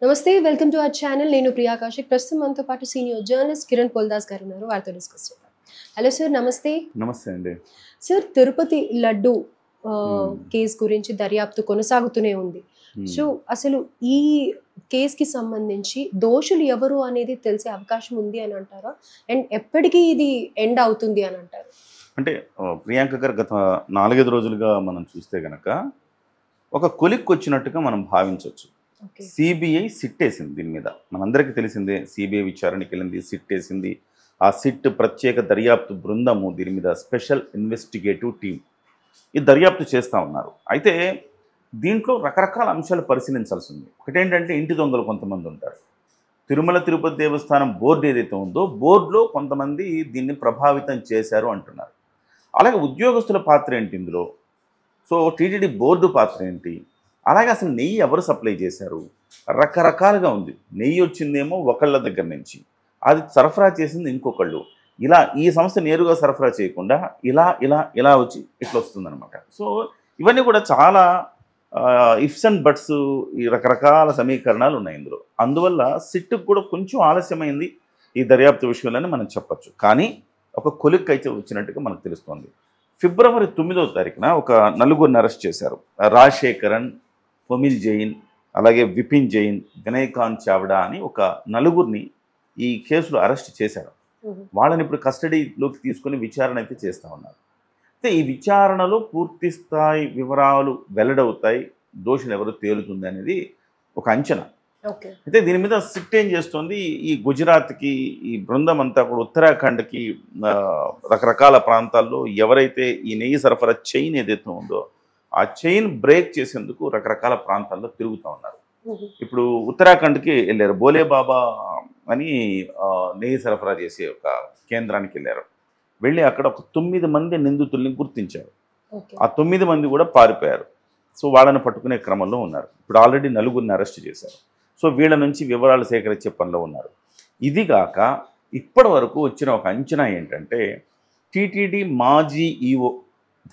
నమస్తే. Welcome to our channel. నేను ప్రియా కౌశిక్. ప్రస్తుతం మనతో పాటు సీనియర్ జర్నలిస్ట్ కిరణ్ పోల్దాస్ గారు ఉన్నారు. వారితో డిస్కస్ చేద్దాం. హలో సార్, నమస్తే. నమస్తే అండి. సార్, తిరుపతి లడ్డు హ్మ్. కేసు గురించి దర్యాప్తు కొనసాగుతూనే ఉంది. సో హ్మ్. అసలు ఈ కేస్‌కి సంబంధించి దోషులు ఎవరు అనేది తెలిసే అవకాశం ఉంది అని అంటారా? అండ్ ఎప్పటికి ఇది ఎండ్ అవుతుంది అని అంటారు? అంటే ప్రియాంక గారు గత 4, 5 రోజులుగా మనం చూస్తే గనక ఒక కొలిక్కొచ్చినట్టుగా మనం భావించొచ్చు. ఓకే. సీబీఐ సిట్టేసింది దీని మీద. మనందరికీ తెలిసిందే సీబీఐ విచారణకెళ్ళింది, సిట్టేసింది. ఆ సిట్ ప్రత్యేక దర్యాప్తు బృందము దీని మీద స్పెషల్ ఇన్వెస్టిగేటివ్ టీమ్ ఈ దర్యాప్తు చేస్తూ ఉన్నారు. అయితే దీంట్లో రకరకాల అంశాలు పరిశీలించాల్సి ఉంది. ఒకటేంటంటే ఇంటి దొంగలు కొంతమంది ఉంటారు. తిరుమల తిరుపతి దేవస్థానం బోర్డు ఏదైతే ఉందో బోర్డులో కొంతమంది దీన్ని ప్రభావితం చేశారు అంటున్నారు. అలాగే ఉద్యోగస్తుల పాత్ర ఏంటి ఇందులో? సో టీటీడీ బోర్డు పాత్ర ఏంటి? అలాగే అసలు నెయ్యి ఎవరు సప్లై చేశారు? రకరకాలుగా ఉంది. నెయ్యి వచ్చిందేమో ఒకళ్ళ దగ్గర నుంచి, అది సరఫరా చేసింది ఇంకొకళ్ళు. ఇలా ఈ సంస్థ నేరుగా సరఫరా చేయకుండా ఇలా ఇలా ఇలా వచ్చి ఇట్లా వస్తుందన్నమాట. సో ఇవన్నీ కూడా చాలా ఇఫ్స్ అండ్ బట్స్, ఈ రకరకాల సమీకరణాలు ఉన్నాయి ఇందులో. అందువల్ల సిట్కు కూడా కొంచెం ఆలస్యమైంది ఈ దర్యాప్తు విషయంలోనే మనం చెప్పచ్చు. కానీ ఒక కొలిక్ అయితే వచ్చినట్టుగా మనకు తెలుస్తోంది. ఫిబ్రవరి 9వ తారీఖున ఒక నలుగురిని అరెస్ట్ చేశారు. రాజశేఖరన్, పొమిల్ జైన్, అలాగే విపిన్ జైన్, వినయకాంత్ చావ్డా అని ఒక నలుగురిని ఈ కేసులో అరెస్ట్ చేశారు. వాళ్ళని ఇప్పుడు కస్టడీలోకి తీసుకుని విచారణ అయితే చేస్తూ ఉన్నారు. అయితే ఈ విచారణలో పూర్తి స్థాయి వివరాలు వెల్లడవుతాయి, దోషులు ఎవరు తేలుతుంది అనేది ఒక అంచనా. ఓకే. అయితే దీని మీద సిట్ ఏం చేస్తుంది, ఈ గుజరాత్కి ఈ బృందం అంతా కూడా ఉత్తరాఖండ్కి రకరకాల ప్రాంతాల్లో ఎవరైతే ఈ నెయ్యి సరఫరా చైన్ ఏదైతే ఉందో ఆ చైన్ బ్రేక్ చేసేందుకు రకరకాల ప్రాంతాల్లో తిరుగుతూ ఉన్నారు. ఇప్పుడు ఉత్తరాఖండ్కి వెళ్ళారు. బోలే బాబా అని నెయ్యి సరఫరా చేసే ఒక కేంద్రానికి వెళ్ళారు. వెళ్ళి అక్కడ ఒక 9 మంది నిందితుల్ని గుర్తించారు. ఆ 9 మంది కూడా పారిపోయారు. సో వాళ్ళని పట్టుకునే క్రమంలో ఉన్నారు. ఇప్పుడు ఆల్రెడీ నలుగురిని అరెస్ట్ చేశారు. సో వీళ్ళ నుంచి వివరాలు సేకరించే పనిలో ఉన్నారు. ఇదిగాక ఇప్పటి వరకు వచ్చిన ఒక అంచనా ఏంటంటే టీటీడీ మాజీ ఈఓ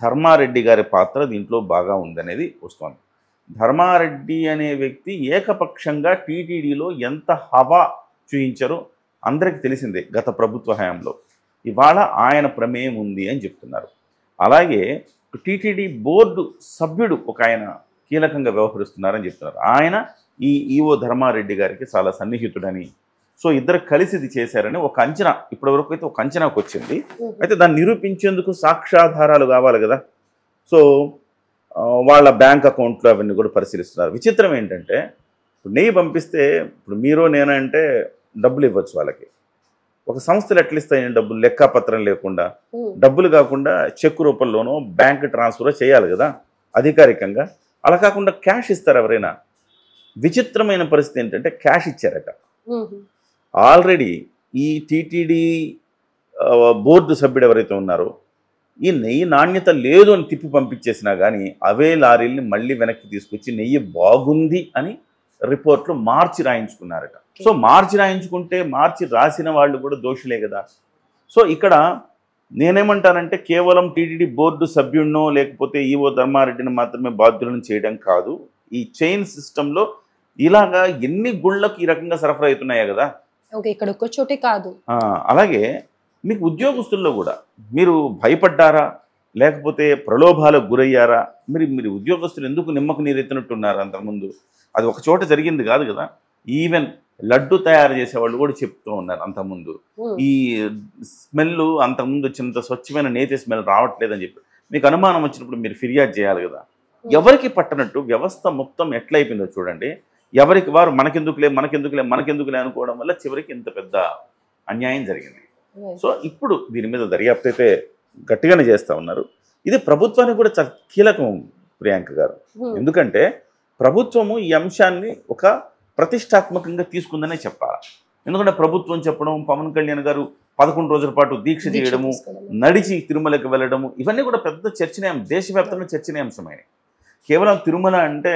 ధర్మారెడ్డి గారి పాత్ర దీంట్లో బాగా ఉందనేది వస్తోంది. ధర్మారెడ్డి అనే వ్యక్తి ఏకపక్షంగా టీటీడీలో ఎంత హవా చూయించారో అందరికీ తెలిసిందే గత ప్రభుత్వ హయాంలో. ఇవాళ ఆయన ప్రమేయం ఉంది అని చెప్తున్నారు. అలాగే టీటీడీ బోర్డు సభ్యుడు ఒక ఆయన కీలకంగా వ్యవహరిస్తున్నారని చెప్తున్నారు. ఆయన ఈ ఈఓ ధర్మారెడ్డి గారికి చాలా సన్నిహితుడని, సో ఇద్దరు కలిసి ఇది చేశారని ఒక అంచనా ఇప్పటివరకు అయితే ఒక అంచనాకు వచ్చింది. అయితే దాన్ని నిరూపించేందుకు సాక్ష్యాధారాలు కావాలి కదా. సో వాళ్ళ బ్యాంక్ అకౌంట్లు అవన్నీ కూడా పరిశీలిస్తున్నారు. విచిత్రం ఏంటంటే ఇప్పుడు నెయ్యి పంపిస్తే ఇప్పుడు మీరో నేనో అంటే డబ్బులు ఇవ్వచ్చు వాళ్ళకి. ఒక సంస్థలు ఎట్లా ఇస్తాయి డబ్బులు? లెక్కాపత్రం లేకుండా, డబ్బులు కాకుండా చెక్ రూపంలోనో బ్యాంక్ ట్రాన్స్ఫర్ చేయాలి కదా అధికారికంగా. అలా కాకుండా క్యాష్ ఇస్తారు ఎవరైనా. విచిత్రమైన పరిస్థితి ఏంటంటే క్యాష్ ఇచ్చారట. ఆల్రెడీ ఈ టీటీడీ బోర్డు సభ్యుడు ఎవరైతే ఉన్నారో ఈ నెయ్యి నాణ్యత లేదు అని తిప్పి పంపించేసినా కానీ అవే లారీల్ని మళ్ళీ వెనక్కి తీసుకొచ్చి నెయ్యి బాగుంది అని రిపోర్ట్లు మార్చి రాయించుకున్నారట. సో మార్చి రాయించుకుంటే మార్చి రాసిన వాళ్ళు కూడా దోషులే కదా. సో ఇక్కడ నేనేమంటానంటే కేవలం టీటీడీ బోర్డు సభ్యుడినో లేకపోతే ఈఓ ధర్మారెడ్డిని మాత్రమే బాధ్యులను చేయడం కాదు. ఈ చైన్ సిస్టంలో ఇలాగా ఎన్ని గుళ్ళకు ఈ రకంగా సరఫరా అవుతున్నాయా కదా. ఓకే, ఇక్కడ ఒక్క చోటే కాదు. అలాగే మీకు ఉద్యోగస్తుల్లో కూడా మీరు భయపడ్డారా లేకపోతే ప్రలోభాలకు గురయ్యారా? మీరు ఉద్యోగస్తులు ఎందుకు నిమ్మకు నీరెత్తినట్టున్నారు? అంతకుముందు అది ఒక చోట జరిగింది కాదు కదా. ఈవెన్ లడ్డు తయారు చేసేవాళ్ళు కూడా చెప్తూ ఉన్నారు అంతకుముందు ఈ స్మెల్ అంతకుముందు వచ్చినంత స్వచ్ఛమైన నేతి స్మెల్ రావట్లేదని చెప్పి. మీకు అనుమానం వచ్చినప్పుడు మీరు ఫిర్యాదు చేయాలి కదా. ఎవరికి పట్టనట్టు వ్యవస్థ మొత్తం ఎట్లయిపోయిందో చూడండి. ఎవరికి వారు మనకెందుకులే అనుకోవడం వల్ల చివరికి ఇంత పెద్ద అన్యాయం జరిగింది. సో ఇప్పుడు దీని మీద దర్యాప్తు అయితే గట్టిగానే చేస్తూ ఉన్నారు. ఇది ప్రభుత్వానికి కూడా చాలా కీలకం ప్రియాంక గారు. ఎందుకంటే ప్రభుత్వము ఈ అంశాన్ని ఒక ప్రతిష్టాత్మకంగా తీసుకుందనే చెప్పాలి. ఎందుకంటే ప్రభుత్వం చెప్పడం, పవన్ కళ్యాణ్ గారు 11 రోజుల పాటు దీక్ష చేయడము, నడిచి తిరుమలకి వెళ్ళడము, ఇవన్నీ కూడా పెద్ద చర్చనీయాంశం, దేశవ్యాప్తంగా చర్చనీయాంశమైనవి. కేవలం తిరుమల అంటే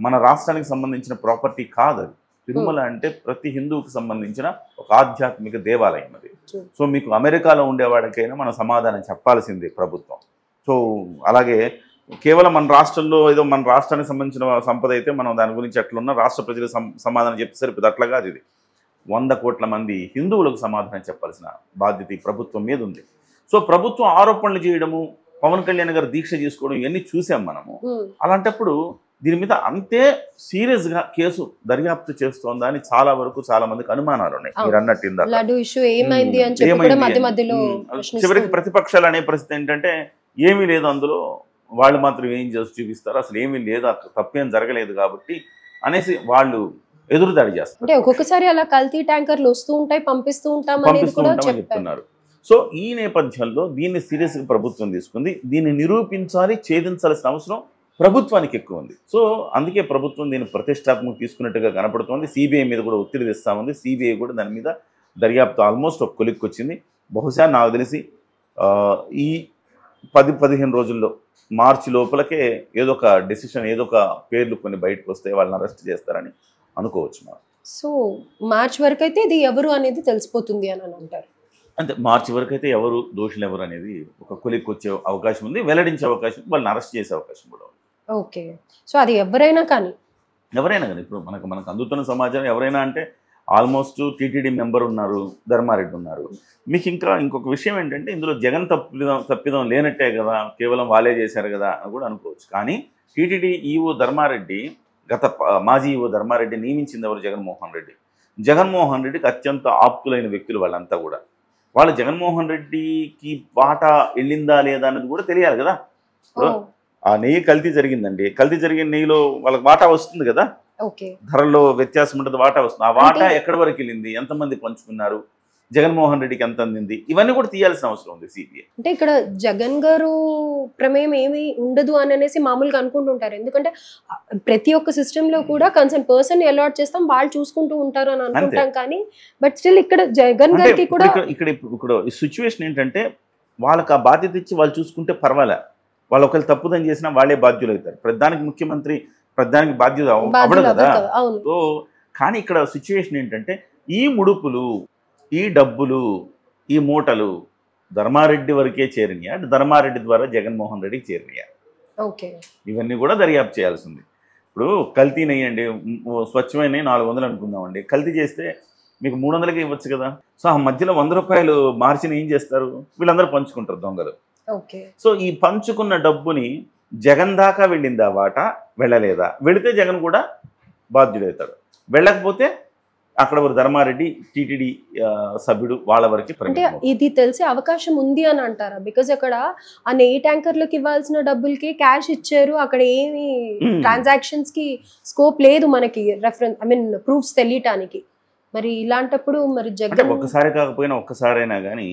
మన రాష్ట్రానికి సంబంధించిన ప్రాపర్టీ కాదు అది. తిరుమల అంటే ప్రతి హిందువుకి సంబంధించిన ఒక ఆధ్యాత్మిక దేవాలయం అది. సో మీకు అమెరికాలో ఉండేవాడికైనా మనం సమాధానం చెప్పాల్సిందే ప్రభుత్వం. సో అలాగే కేవలం మన రాష్ట్రంలో ఏదో మన రాష్ట్రానికి సంబంధించిన సంపద అయితే మనం దాని గురించి ఎట్లున్నా రాష్ట్ర ప్రజలకు సమాధానం చెప్తే సరిపోతుంది. అట్లా కాదు ఇది. 100 కోట్ల మంది హిందువులకు సమాధానం చెప్పాల్సిన బాధ్యత ఈ ప్రభుత్వం మీద ఉంది. సో ప్రభుత్వం ఆరోపణలు చేయడము, పవన్ కళ్యాణ్ గారు దీక్ష చేసుకోవడం ఇవన్నీ చూసాం మనము. అలాంటప్పుడు దీని మీద అంతే సీరియస్గా కేసు దర్యాప్తు చేస్తోందా అని చాలా మందికి అనుమానాలు ఉన్నాయి. మీరు అన్నట్టు చివరికి ప్రతిపక్షాలు అనే పరిస్థితి ఏంటంటే ఏమీ లేదు అందులో, వాళ్ళు మాత్రం ఏం చేసి చూపిస్తారు, అసలు ఏమీ లేదు, తప్పేం జరగలేదు కాబట్టి అనేసి వాళ్ళు ఎదురుదాడి చేస్తారు. అంటే ఒక్కొక్కసారి అలా కల్తీ ట్యాంకర్లు వస్తూ ఉంటాయి, పంపిస్తూ ఉంటామని చెప్తున్నారు. సో ఈ నేపథ్యంలో దీన్ని సీరియస్గా ప్రభుత్వం తీసుకుంది. దీన్ని నిరూపించాలి, ఛేదించాల్సిన అవసరం ప్రభుత్వానికి ఎక్కువ ఉంది. సో అందుకే ప్రభుత్వం దీన్ని ప్రతిష్టాత్మక తీసుకున్నట్టుగా కనపడుతోంది. సిబిఐ మీద కూడా ఒత్తిడి తెస్తా ఉంది. సిబిఐ కూడా దాని మీద దర్యాప్తు ఆల్మోస్ట్ ఒక కొలిక్కి వచ్చింది. బహుశా నాకు తెలిసి ఈ 10-15 రోజుల్లో మార్చి లోపలకే ఏదో ఒక డెసిషన్, ఏదో ఒక పేర్లు కొన్ని బయటకు వస్తే వాళ్ళని అరెస్ట్ చేస్తారని అనుకోవచ్చు మనం. సో మార్చి వరకు అయితే ఇది ఎవరు అనేది తెలిసిపోతుంది అని అంటారు. అంటే మార్చి వరకు అయితే ఎవరు దోషులు ఎవరు అనేది ఒక కొలిక్కి వచ్చే అవకాశం ఉంది, వెల్లడించే అవకాశం, వాళ్ళని అరెస్ట్ చేసే అవకాశం కూడా ఉంది. ఓకే. సో అది ఎవరైనా కానీ ఇప్పుడు మనకు అందుతున్న సమాచారం ఎవరైనా అంటే ఆల్మోస్ట్ టీటీడీ మెంబర్ ఉన్నారు, ధర్మారెడ్డి ఉన్నారు. మీకు ఇంకొక విషయం ఏంటంటే ఇందులో జగన్ తప్పిదం లేనట్టే కదా, కేవలం వాళ్ళే చేశారు కదా అని కూడా అనుకోవచ్చు. కానీ టీటీడీ ఈవో ధర్మారెడ్డి, మాజీ ఈవో ధర్మారెడ్డి నియమించింది ఎవరు? జగన్మోహన్ రెడ్డి. జగన్మోహన్ రెడ్డికి అత్యంత ఆప్తులైన వ్యక్తులు వాళ్ళంతా కూడా. వాళ్ళు జగన్మోహన్ రెడ్డికి వాటా వెళ్ళిందా లేదా అన్నది కూడా తెలియాలి కదా. ఆ నెయ్యి కల్తీ జరిగిందండి, కల్తీ జరిగిన నెయ్యిలో వాళ్ళకి వాటా వస్తుంది కదా, ధరల్లో వ్యత్యాసం ఉంటుంది, వాటా వస్తుంది. ఆ వాటా ఎక్కడి వరకు వెళ్ళింది, ఎంతమంది పంచుకున్నారు, జగన్మోహన్ రెడ్డికి ఎంత అందింది, ఇవన్నీ కూడా తీయాల్సిన అవసరం ఉంది సిబిఐ. అంటే ఇక్కడ జగన్ గారు ప్రమేయం ఏమి ఉండదు అని అనేసి మామూలుగా అనుకుంటుంటారు. ఎందుకంటే ప్రతి ఒక్క సిస్టమ్ లో కూడా కన్సర్న్ పర్సన్ అలాట్ చేస్తాం, వాళ్ళు చూసుకుంటూ ఉంటారు అని అనుకుంటాం. కానీ బట్ స్టిల్ ఇక్కడ జగన్ గారికి కూడా ఇక్కడ సిచ్యువేషన్ ఏంటంటే వాళ్ళకి ఆ బాధ్యత ఇచ్చి వాళ్ళు చూసుకుంటే పర్వాలే. వాళ్ళు ఒకవేళ తప్పుదని చేసినా వాళ్ళే బాధ్యులు అవుతారు. ప్రధానికి ముఖ్యమంత్రి ప్రధానికి బాధ్యత అవ్వడు కదా. సో కానీ ఇక్కడ సిచ్యువేషన్ ఏంటంటే ఈ ముడుపులు, ఈ డబ్బులు, ఈ మూటలు ధర్మారెడ్డి వరకే చేరినాయా, ధర్మారెడ్డి ద్వారా జగన్మోహన్ రెడ్డికి చేరినాయా, ఇవన్నీ కూడా దర్యాప్తు చేయాల్సింది. ఇప్పుడు కల్తీ నెయ్యండి, స్వచ్ఛమైన 400 అనుకుందామండి, కల్తీ చేస్తే మీకు 300కి ఇవ్వచ్చు కదా. సో ఆ మధ్యలో 100 రూపాయలు మార్జిన్ ఏం చేస్తారు, వీళ్ళందరూ పంచుకుంటారు దొంగలు. సో ఈ పంచుకున్న డబ్బుని జగన్ దాకా వెళ్ళిందా వాటా, వెళ్ళలేదా, వెళితే జగన్ కూడా బాధ్యుడవుతాడు, వెళ్ళకపోతే అక్కడ ధర్మారెడ్డి టీటీడీ సభ్యుడు వాళ్ళ వరకు. అంటే ఇది తెలిసే అవకాశం ఉంది అని అంటారా? బికాజ్ అక్కడ ఆ నెయ్యి ట్యాంకర్లకు ఇవ్వాల్సిన డబ్బులకి క్యాష్ ఇచ్చారు, అక్కడ ఏమి ట్రాన్సాక్షన్స్ కి స్కోప్ లేదు మనకి, ప్రూఫ్స్ తెలియటానికి. మరి ఇలాంటప్పుడు మరి జగన్ ఒక్కసారి కాకపోయినా ఒక్కసారైనా కానీ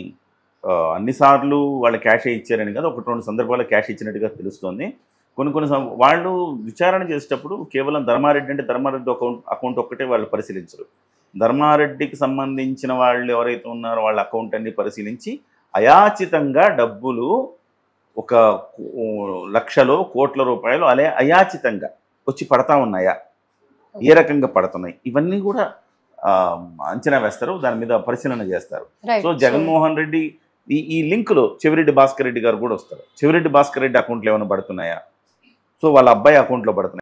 అన్నిసార్లు వాళ్ళు క్యాష్ ఇచ్చారని కదా, 1-2 సందర్భాల్లో క్యాష్ ఇచ్చినట్టుగా తెలుస్తుంది. కొన్ని వాళ్ళు విచారణ చేసేటప్పుడు కేవలం ధర్మారెడ్డి అంటే ధర్మారెడ్డి అకౌంట్ ఒక్కటే వాళ్ళు పరిశీలించరు. ధర్మారెడ్డికి సంబంధించిన వాళ్ళు ఎవరైతే ఉన్నారో వాళ్ళ అకౌంట్ అన్ని పరిశీలించి అయాచితంగా డబ్బులు 1 లక్షలో కోట్ల రూపాయలు అయాచితంగా వచ్చి పడతా ఉన్నాయా, ఏ రకంగా పడుతున్నాయి, ఇవన్నీ కూడా అంచనా వేస్తారు, దాని మీద పరిశీలన చేస్తారు. సో జగన్మోహన్ రెడ్డి ఈ లింక్లో చెవిరెడ్డి భాస్కర్ రెడ్డి గారు కూడా వస్తారు. చెవిరెడ్డి భాస్కర్ రెడ్డి అకౌంట్లో ఏమైనా పడుతున్నాయా, సో వాళ్ళ అబ్బాయి అకౌంట్లో పడుతున్నాయి.